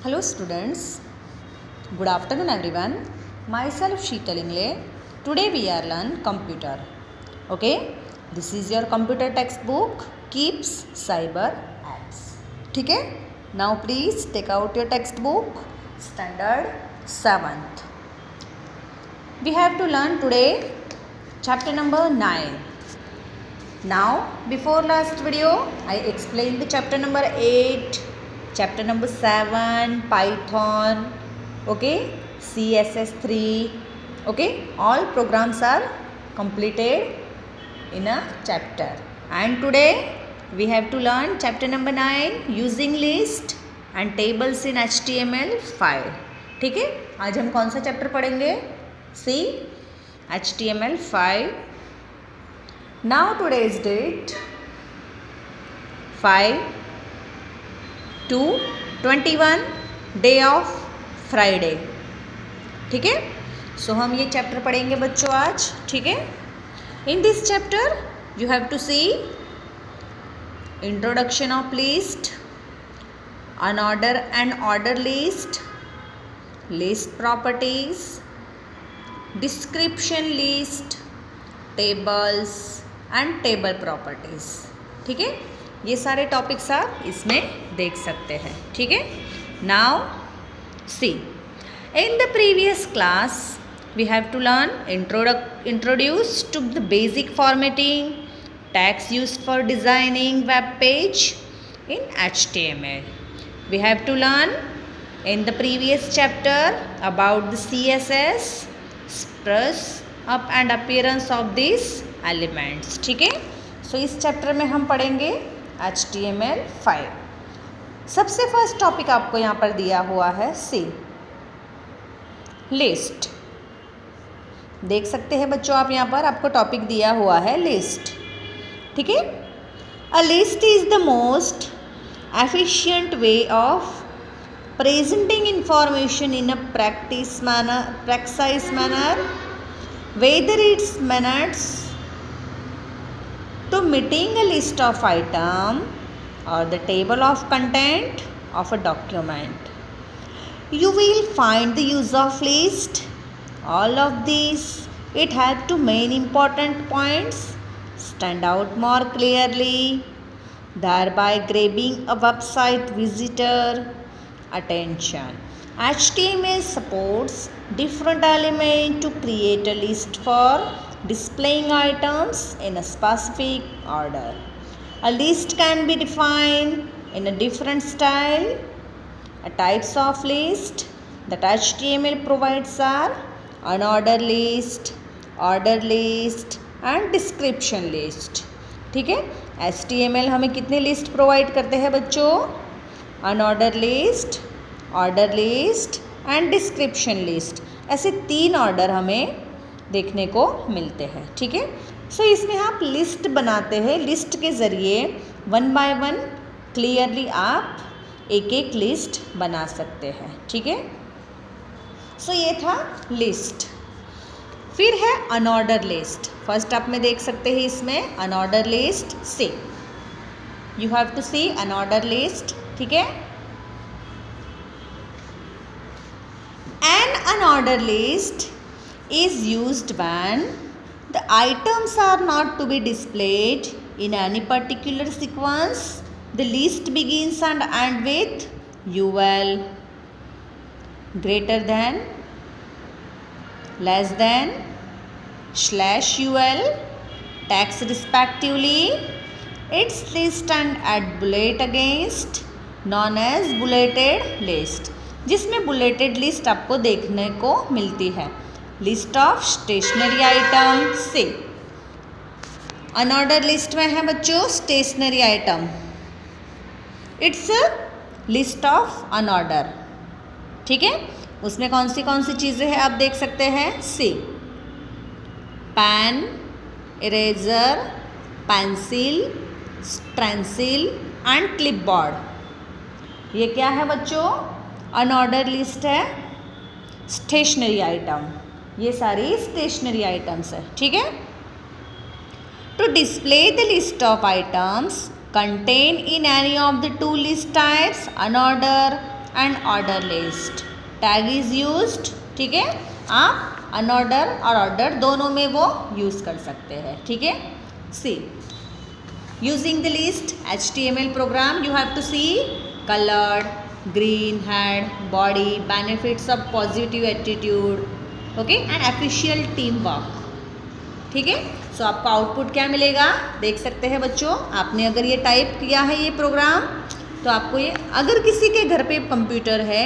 Hello students, good afternoon everyone. Myself Sheetal Ingle. Today we are learn computer. Okay, this is your computer textbook Keeps Cyber Apps. ठीक है? Now please take out your textbook Standard 7th. We have to learn today chapter number 9. Now before last video I explained the chapter number 8. Chapter number 7 Python, okay, CSS3, okay, all programs are completed in a chapter, and today we have to learn chapter number 9 using list and tables in HTML5. ठीक है, आज हम कौन सा chapter पढ़ेंगे? सी HTML5. Now today's date 5/2/21 day of Friday. ठीक है, सो हम ये चैप्टर पढ़ेंगे बच्चों आज. ठीक है, in this chapter you have to see introduction of list, unorder and order list, list properties, description list, tables and table properties. ठीक है, ये सारे टॉपिक्स आप इसमें देख सकते हैं. ठीक है, now see in the previous class we have to learn introduce to the basic formatting, tags used for designing web page in HTML. We have to learn in the previous chapter about the CSS, spruce up and appearance of this elements. ठीक है, सो इस chapter में हम पढ़ेंगे HTML5. सबसे first topic आपको यहाँ पर दिया हुआ है सी लिस्ट. देख सकते हैं बच्चों आप यहाँ पर आपको टॉपिक दिया हुआ है लिस्ट. ठीक है, a list is the most efficient way of presenting information in a precise manner, whether it's minutes to meeting a list of item or the table of content of a document. You will find the use of list. All of these, it helps to main important points stand out more clearly, thereby grabbing a website visitor attention. HTML supports different elements to create a list for displaying items in a specific order. A list can be defined in a different style. A types of list that HTML provides are unordered list, order list and description list. ठीक है, HTML हमें कितने list provide करते हैं बच्चों? Unorder list, order list and description list. ऐसे 3 order हमें देखने को मिलते हैं. ठीक है, सो इसमें आप लिस्ट बनाते हैं. लिस्ट के ज़रिए 1 बाय 1 क्लियरली आप एक एक लिस्ट बना सकते हैं. ठीक है, सो ये था लिस्ट. फिर है अनऑर्डर लिस्ट. फर्स्ट आप में देख सकते हैं इसमें अनऑर्डर लिस्ट से you have to see unorder list. ठीक है, an unordered list is used when the items are not to be displayed in any particular sequence. The list begins and ends with UL, greater than, less than, /UL, tags respectively. Its list and add bullet against, known as bulleted list, जिसमें bulleted list आपको देखने को मिलती है. List of stationery item से unorder list में है बच्चों stationery item. It's list of unorder. ठीक है, उसमें कौन सी चीज़ें हैं आप देख सकते हैं. See pen, eraser, pencil, stencil and clipboard. ये क्या है बच्चों? अनऑर्डर लिस्ट है. स्टेशनरी आइटम, ये सारी स्टेशनरी आइटम्स है. ठीक है, to display the list of items contained in any of the two list types, unordered and order list. Tag is used, ठीक है, आप अनऑर्डर और ऑर्डर दोनों में वो यूज़ कर सकते हैं, ठीक है। See using the list HTML program you have to see colored, green, head, body, benefits of positive attitude, okay, and official teamwork, ठीक है। सो आपको आउटपुट क्या मिलेगा देख सकते हैं बच्चों। आपने अगर ये टाइप किया है ये प्रोग्राम तो आपको ये, अगर किसी के घर पे कंप्यूटर है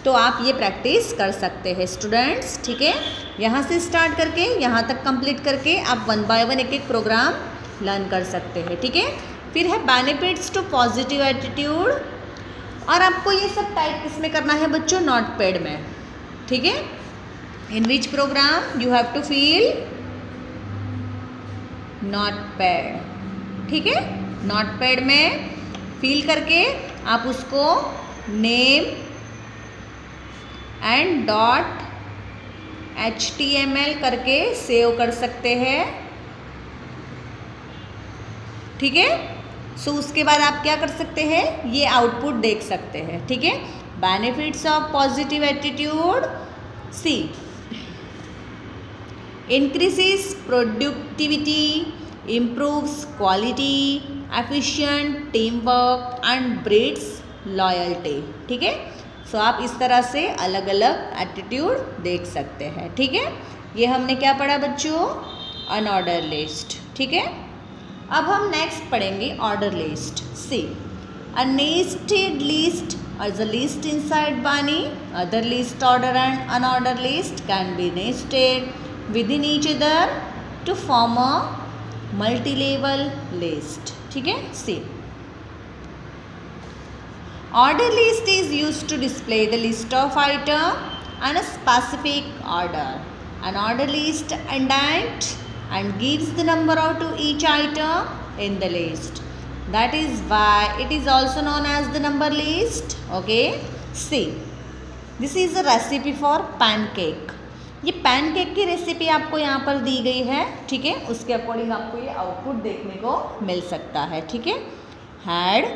तो आप ये प्रैक्टिस कर सकते हैं स्टूडेंट्स, ठीक है। यहाँ से स्टार्ट करके यहाँ तक कंप्लीट करके आप 1 बाय 1 एक एक प्रोग्राम लर्न कर सकते हैं, ठीक है। फिर है बेनिफिट्स टू पॉजिटिव एटीट्यूड, और आपको ये सब टाइप किसमें करना है बच्चों, नोटपैड में, ठीक है। In which program you have to fill notepad, ठीक है। नोटपैड में फिल करके आप उसको नेम एंड डॉट HTML करके सेव कर सकते हैं, ठीक है। सो उसके बाद आप क्या कर सकते हैं, ये आउटपुट देख सकते हैं, ठीक है। Benefits of positive attitude, see increases productivity, improves quality, efficient teamwork and breeds loyalty, ठीक है। सो आप इस तरह से अलग अलग एटीट्यूड देख सकते हैं, ठीक है। ये हमने क्या पढ़ा बच्चों, अनऑर्डर लिस्ट, ठीक है। अब हम नेक्स्ट पढ़ेंगे order list. See a nested list as a list inside Bani, other list order and unordered list can be nested within each other to form a multi-level list, ठीक है। See, order list is used to display the list of item and a specific order. An order list indents and gives the number out to each item in the list. That is why it is also known as the number list. Okay, see, this is a recipe for pancake. ये pancake की recipe आपको यहाँ पर दी गई है, ठीक है। उसके अकॉर्डिंग आपको ये आउटपुट देखने को मिल सकता है, ठीक है। Head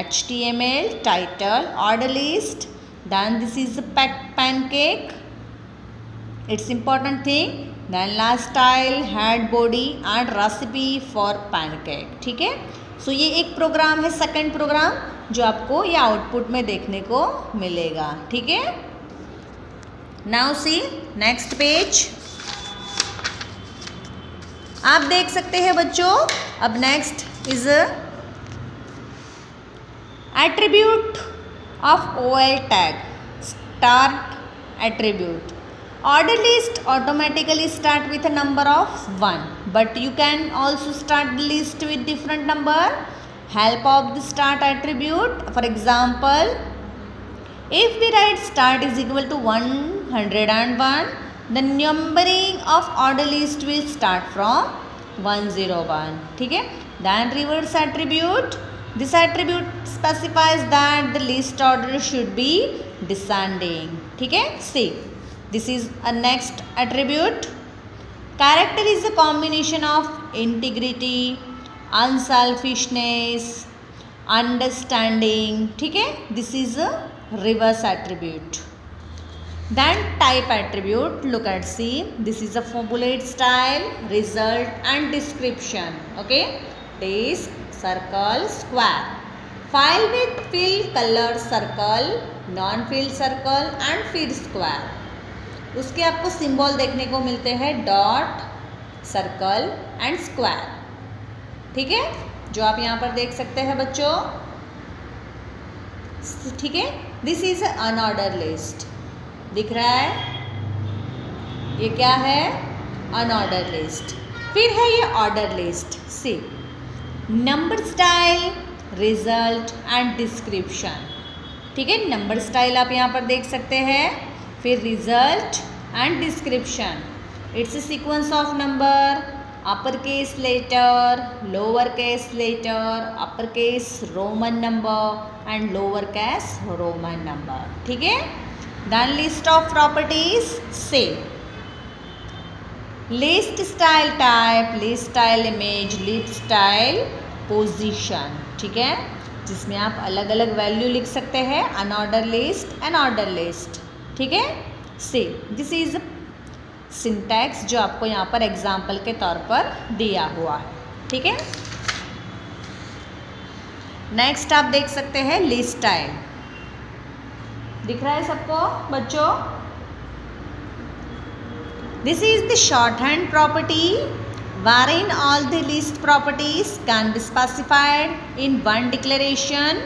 HTML title order list, then this is pancake, it's important thing, then last style head body and recipe for pancake, ठीक है। सो ये एक प्रोग्राम है, सेकंड प्रोग्राम जो आपको ये आउटपुट में देखने को मिलेगा, ठीक है। नाउ सी नेक्स्ट पेज, आप देख सकते हैं बच्चों। अब next is attribute of OL tag, start attribute. Order list automatically start with a number of 1, but you can also start the list with different number. Help of the start attribute. For example, if we write start is equal to 101, the numbering of order list will start from 101, ठीक है। Then reverse attribute. This attribute specifies that the list order should be descending, ठीक है। See, this is a next attribute. Character is a combination of integrity, unselfishness, understanding, ठीक है। This is a reverse attribute. Then type attribute, look at see, this is a bullet style, result and description, okay. Disk, circle, square. File with fill color circle, non-fill circle and fill square. उसके आपको symbol देखने को मिलते हैं dot, circle and square, ठीक है, जो आप यहाँ पर देख सकते हैं बच्चों, ठीक है। दिस इज अनऑर्डर लिस्ट, दिख रहा है, ये क्या है, अनऑर्डर लिस्ट। फिर है ये order list. See number style, result and description, ठीक है। नंबर स्टाइल आप यहाँ पर देख सकते हैं, फिर result and description. It's a sequence of number, upper case letter, lower case letter, upper case Roman number and lower case Roman number, ठीक है। देन लिस्ट ऑफ प्रॉपर्टीज, से list style type, list style image, list style position, ठीक है। जिसमें आप अलग अलग value लिख सकते हैं, unordered list and order list. ठीक है, सी दिस इज सिंटैक्स जो आपको यहाँ पर एग्जाम्पल के तौर पर दिया हुआ है। ठीक है, नेक्स्ट आप देख सकते हैं लिस्ट स्टाइल। दिख रहा है सबको बच्चों? This is the short hand property wherein all the list properties can be specified in one declaration.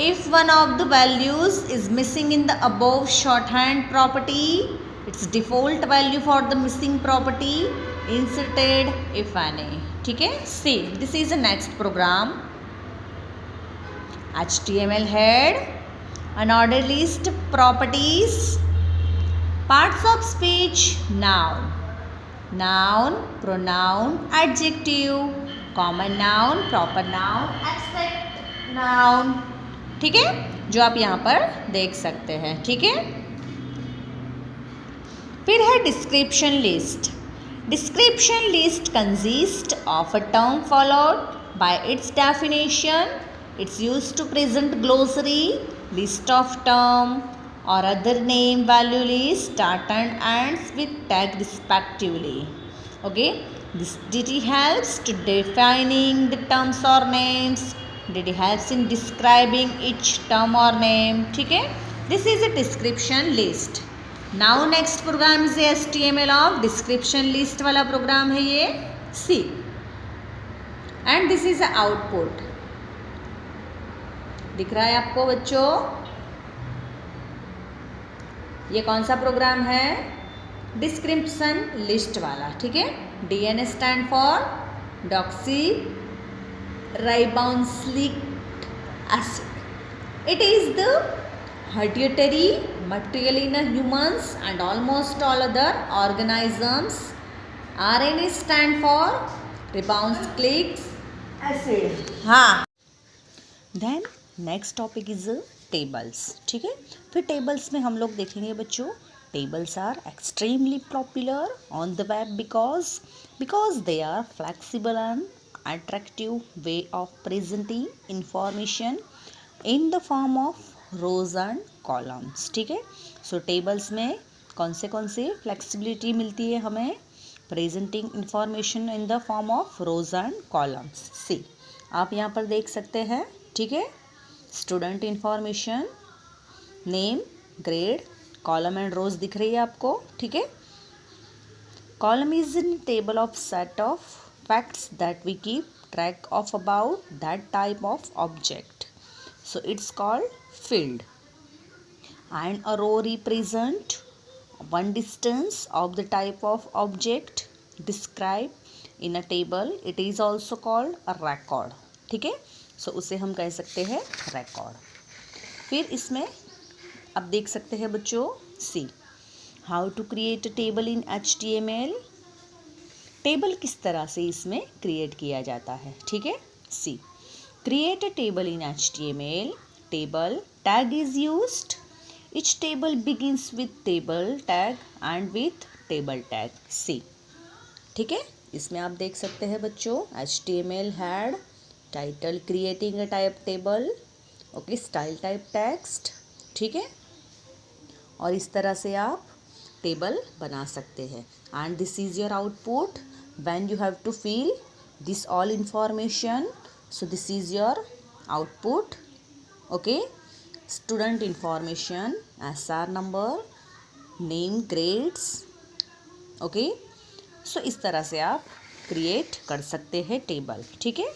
If one of the values is missing in the above shorthand property, its default value for the missing property inserted if any. ठीक है, see this is the next program. HTML head, unordered list properties, parts of speech, noun, noun, pronoun, adjective, common noun, proper noun, abstract noun। ठीक है, जो आप यहाँ पर देख सकते हैं। ठीक है, फिर है description list. Description list consist of a term followed by its definition. It's used to present glossary, list of term or other name value list start and ends with tag respectively. Okay, this DT helps to defining the terms or names. DT helps in describing each term or name. ठीक है, this is a description list. Now next program is HTML of description list वाला program है ये, C, and this is a output। दिख रहा है आपको बच्चों? ये कौन सा प्रोग्राम है? डिस्क्रिप्शन लिस्ट वाला। ठीक है, DN stand for deoxyribonucleic acid. It is the hereditary material in humans and almost all other organisms. RNA stand for ribonucleic acid. हाँ, then next topic is tables. ठीक है, फिर tables में हम लोग देखेंगे बच्चों, tables are extremely popular on the web because they are flexible and attractive way of presenting information in the form of rows and columns. ठीक है, सो टेबल्स में कौन से फ्लेक्सिबिलिटी मिलती है हमें? Presenting information in the form of rows and columns. See आप यहाँ पर देख सकते हैं। ठीक है, student information, name, grade, column and rows दिख रही है आपको। ठीक है, column is in table of set of facts that we keep track of about that type of object, so it's called field. And a row represent one distance of the type of object describe in a table, it is also called a record. ठीक है, सो उसे हम कह सकते हैं record. फिर इसमें अब देख सकते हैं बच्चों, see how to create a table in HTML। Table किस तरह से इसमें क्रिएट किया जाता है? ठीक है, see create a table in HTML। Table tag is used. Each table begins with table tag end with table tag. See ठीक है, इसमें आप देख सकते हैं बच्चों, HTML head title creating a type table, okay, style type text. ठीक है, और इस तरह से आप टेबल बना सकते हैं। And this is your output when you have to fill this all information. So this is your output. Okay, student information, SR number, name, grades. Okay, so इस तरह से आप क्रिएट कर सकते हैं टेबल। ठीक है,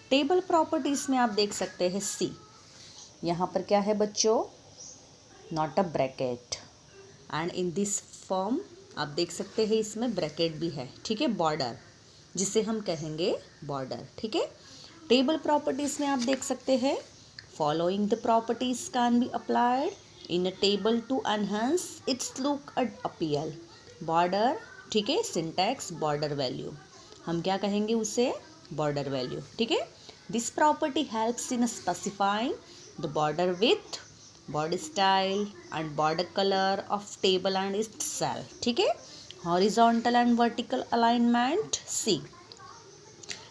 टेबल प्रॉपर्टीज में आप देख सकते हैं, सी यहाँ पर क्या है बच्चों? Not a bracket, and in this form आप देख सकते हैं इसमें ब्रैकेट भी है। ठीक है, बॉर्डर, जिसे हम कहेंगे बॉर्डर। ठीक है, टेबल प्रॉपर्टीज में आप देख सकते हैं, following the properties can be applied in a table to enhance its look and appear. Border, ठीक है, सिंटैक्स बॉर्डर वैल्यू, हम क्या कहेंगे उसे? Border value. ठीक है, this property helps in specifying the border width, border style and border colour of table and its cell. ठीक है, horizontal and vertical alignment. See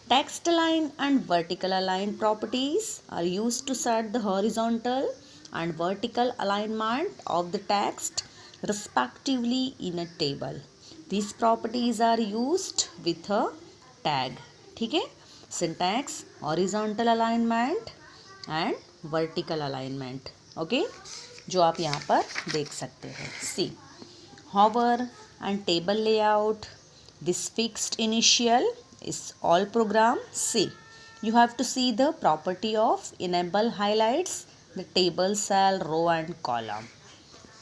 Text align and vertical align properties are used to set the horizontal and vertical alignment of the text respectively in a table. These properties are used with a tag. ठीक है, syntax, horizontal alignment and vertical alignment. Okay, जो आप यहाँ पर देख सकते हैं. See, hover and table layout. This fixed initial is all program. See, you have to see the property of enable highlights the table, cell, row and column.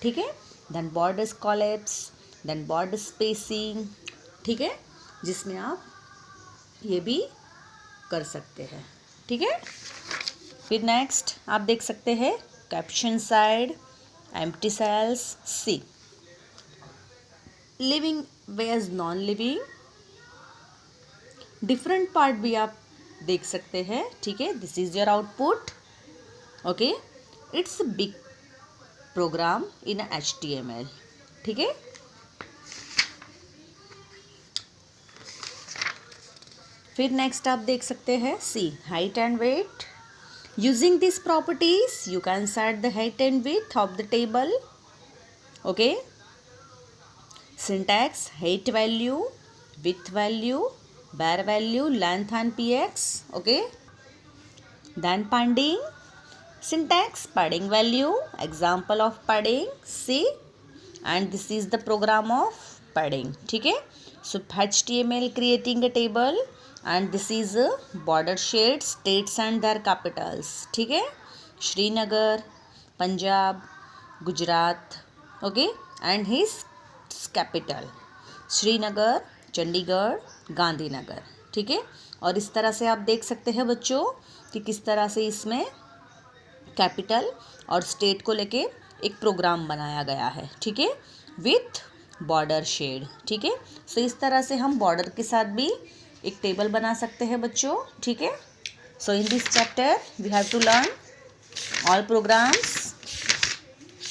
ठीक है, then borders collapse, then border spacing. ठीक है, जिसमें आप ये भी कर सकते हैं. ठीक है, फिर नेक्स्ट आप देख सकते हैं caption side, empty cells. See, living ways non living, different part भी आप देख सकते हैं. ठीक है, this is your output. Okay, it's big program in HTML. ठीक है, फिर नेक्स्ट आप देख सकते हैं see, height and weight. Using this properties you can set the height and width of the table. Okay, syntax, height value, width value, bar value, length and px. Okay, then padding, syntax, padding value, example of padding. See, and this is the program of padding. ठीक है, so HTML creating a table and this is a border shade, states and their capitals. ठीक है, Srinagar, Punjab, Gujarat. Okay, and his capital Srinagar, Chandigarh, Gandhinagar. ठीक है, और इस तरह से आप देख सकते हैं बच्चों कि किस तरह से इसमें कैपिटल और स्टेट को लेके एक प्रोग्राम बनाया गया है. ठीक है, विथ बॉर्डर शेड. ठीक है, सो इस तरह से हम बॉर्डर के साथ भी एक टेबल बना सकते हैं बच्चों. ठीक है, so in this chapter we have to learn all programs.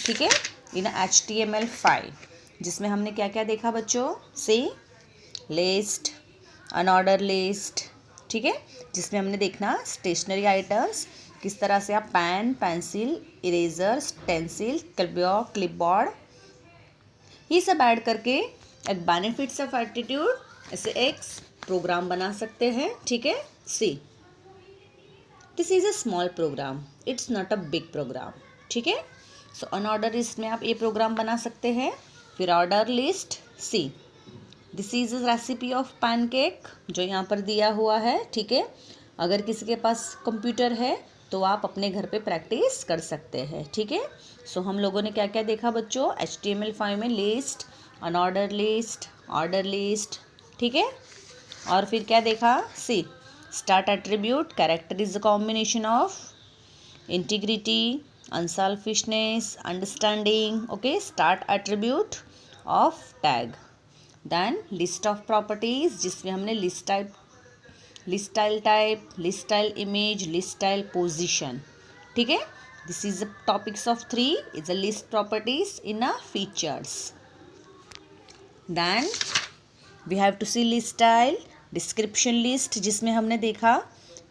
ठीक है, इन HTML5, जिसमें हमने क्या क्या देखा बच्चों. से लिस्ट, अनऑर्डर लिस्ट. ठीक है, जिसमें हमने देखना स्टेशनरी आइटम्स, किस तरह से आप pen, pencil, eraser, stencil, clipboard, ये सब ऐड करके एक बेनिफिट्स ऑफ एप्टीट्यूड ऐसे एक प्रोग्राम बना सकते हैं. ठीक है, see, this is a small program, it's not a big program. ठीक है, सो अनऑर्डर लिस्ट में आप ये प्रोग्राम बना सकते हैं. फिर order list. See, this is recipe of pancake, जो यहाँ पर दिया हुआ है. ठीक है, अगर किसी के पास कंप्यूटर है तो आप अपने घर पे प्रैक्टिस कर सकते हैं. ठीक है, सो हम लोगों ने क्या क्या देखा बच्चों HTML5 में. List, unorder list, order list. ठीक है, और फिर क्या देखा. See, start attribute, character is the combination of integrity, unselfishness, understanding. Okay, start attribute of tag. Then list of properties, जिसमें हमने list type, list style type, list style image, list style position. ठीक है, this is the topics of 3 is the list properties in a features. Then we have to see list style, description list, जिसमें हमने देखा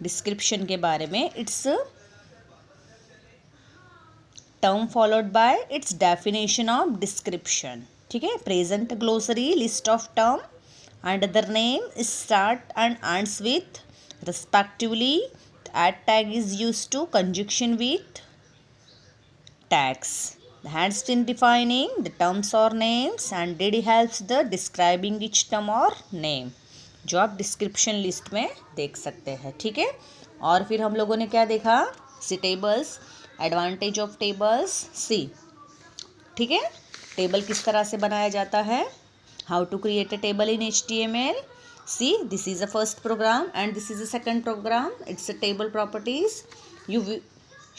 description के बारे में. It's term followed by its definition of description. ठीक है, present glossary, list of term and other name is start and ends with respectively. Add tag is used to conjunction with tags. The helps in defining the terms or names and did helps the describing each term or name, जो आप description list में देख सकते हैं. ठीक है, और फिर हम लोगों ने क्या देखा. See, tables, advantage of tables. See, ठीक है, टेबल किस तरह से बनाया जाता है. How to create a table in HTML. See, this is a first program and this is a second program. It's a table properties you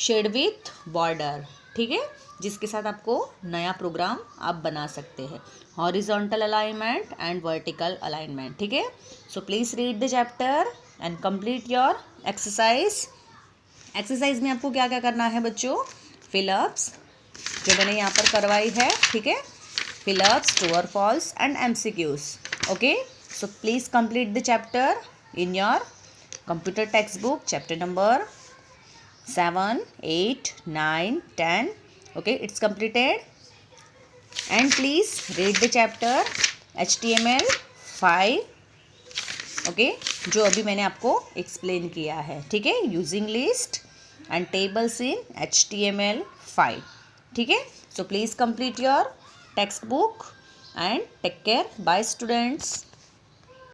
shade with border. ठीक है, जिसके साथ आपको नया प्रोग्राम आप बना सकते हैं. Horizontal alignment and vertical alignment. ठीक है, so please read the chapter and complete your exercise. Exercise में आपको क्या क्या करना है बच्चों. फिलअप्स, जो मैंने यहाँ पर करवाई है. ठीक है, फिलअप्स, ट्रू और false and MCQs. Okay, so please complete the chapter in your computer text book chapter number 7, 8, 9, 10. Okay, it's completed. And please read the chapter HTML5. Okay जो अभी मैंने आपको एक्सप्लेन किया है, ठीक है, using list and tables in HTML5. ठीक है, so please complete your text book and take care. Bye students.